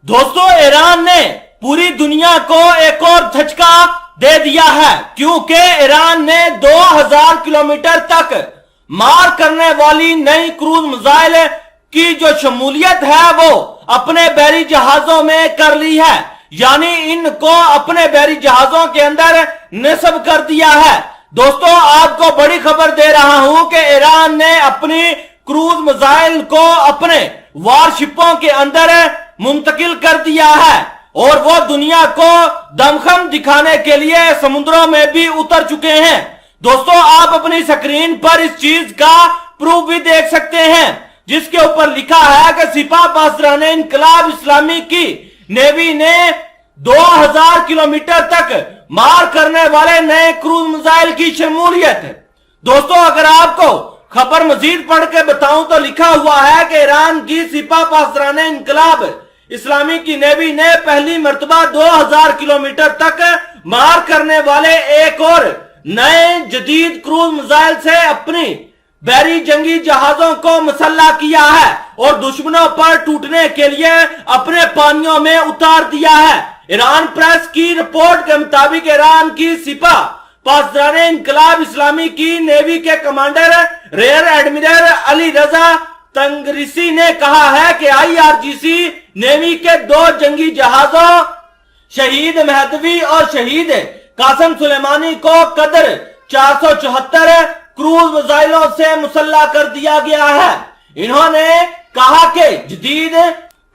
दोस्तों, ईरान ने पूरी दुनिया को एक और झटका दे दिया है, क्योंकि ईरान ने 2000 किलोमीटर तक मार करने वाली नई क्रूज मिसाइल की जो शमूलियत है वो अपने बहरी जहाजों में कर ली है। यानी इनको अपने बहरी जहाजों के अंदर नस्ब कर दिया है। दोस्तों, आपको बड़ी खबर दे रहा हूं कि ईरान ने अपनी क्रूज मिसाइल को अपने वारशिपों के अंदर मुंतकिल कर दिया है और वो दुनिया को दमखम दिखाने के लिए समुद्रों में भी उतर चुके हैं। दोस्तों, आप अपनी स्क्रीन पर इस चीज का प्रूफ भी देख सकते हैं, जिसके ऊपर लिखा है कि सिपाह पासदारान इनकलाब इस्लामी की नेवी ने 2000 किलोमीटर तक मार करने वाले नए क्रूज मिसाइल की शमूलियत। दोस्तों, अगर आपको खबर मजीद पढ़ के बताऊं तो लिखा हुआ है कि ईरान की सिपाह पासदारान इनकलाब इस्लामी की नेवी ने पहली मर्तबा 2000 किलोमीटर तक मार करने वाले एक और नए जदीद क्रूज मिसाइल से अपनी बहरी जंगी जहाजों को मुसल्लह किया है और दुश्मनों पर टूटने के लिए अपने पानियों में उतार दिया है। ईरान प्रेस की रिपोर्ट के मुताबिक ईरान की सिपाह पासदारान इनकलाब इस्लामी की नेवी के कमांडर रेयर एडमिरल अली रजा तंगरिसी ने कहा है कि IRGC नेवी के 2 जंगी जहाजों शहीद महदवी और शहीद कासिम सुलेमानी को कदर 474 क्रूज मिसाइलों से मुसल्लह कर दिया गया है। इन्होंने कहा कि जदीद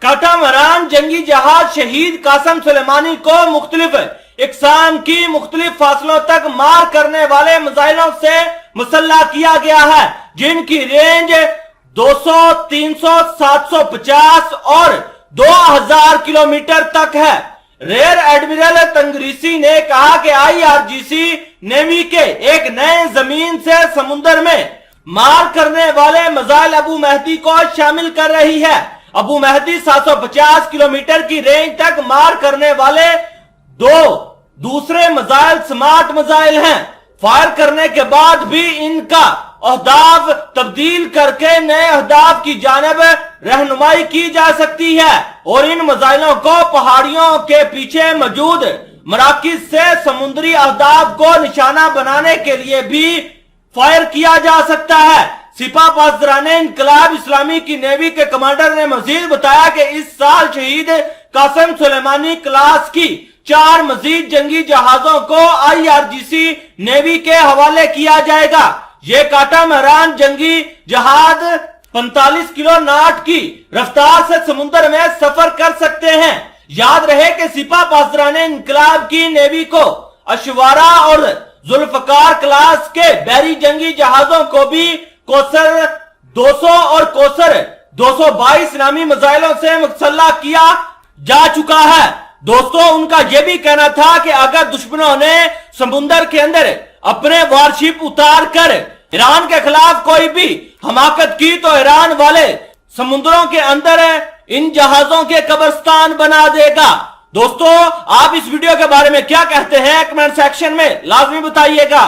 कैटामरान जंगी जहाज शहीद कासिम सुलेमानी को मुख्तलिफ इकसाम की मुख्तलिफ फासलों तक मार करने वाले मिसाइलों से मुसल्लह किया गया है, जिनकी रेंज 200, 300, 750 और 2000 किलोमीटर तक है। रेयर एडमिरल तंगरीसी ने कहा कि IRGC नेवी के एक नए जमीन से समुद्र में मार करने वाले मिसाइल अबू मेहदी को शामिल कर रही है। अबू मेहदी 750 किलोमीटर की रेंज तक मार करने वाले 2 दूसरे मिसाइल स्मार्ट मिसाइल हैं। फायर करने के बाद भी इनका अहदाफ तब्दील करके नए अहदाफ की जानिब रहनुमाई की जा सकती है और इन मिसाइलों को पहाड़ियों के पीछे मौजूद मराकिज से समुद्री अहदाफ को निशाना बनाने के लिए भी फायर किया जा सकता है। सिपाह पासदारान इनकलाब इस्लामी की नेवी के कमांडर ने मजीद बताया कि इस साल शहीद कासिम सुलेमानी क्लास की 4 मजीद जंगी जहाजों को IRGC नेवी के हवाले किया जाएगा। ये कैटामरान जंगी जहाज 45 किलो नाट की रफ्तार से समुद्र में सफर कर सकते हैं। याद रहे कि सिपाह पासदारान इनकलाब की नेवी को अशवारा और जुल्फकार क्लास के बहरी जंगी जहाजों को भी कोसर 200 और कोसर 222 नामी मिसाइलों से मुसल्लह किया जा चुका है। दोस्तों, उनका यह भी कहना था कि अगर दुश्मनों ने समुद्र के अंदर अपने वारशिप उतार कर ईरान के खिलाफ कोई भी हमाकत की तो ईरान वाले समुद्रों के अंदर इन जहाजों के कब्रिस्तान बना देगा। दोस्तों, आप इस वीडियो के बारे में क्या कहते हैं कमेंट सेक्शन में लाजमी बताइएगा।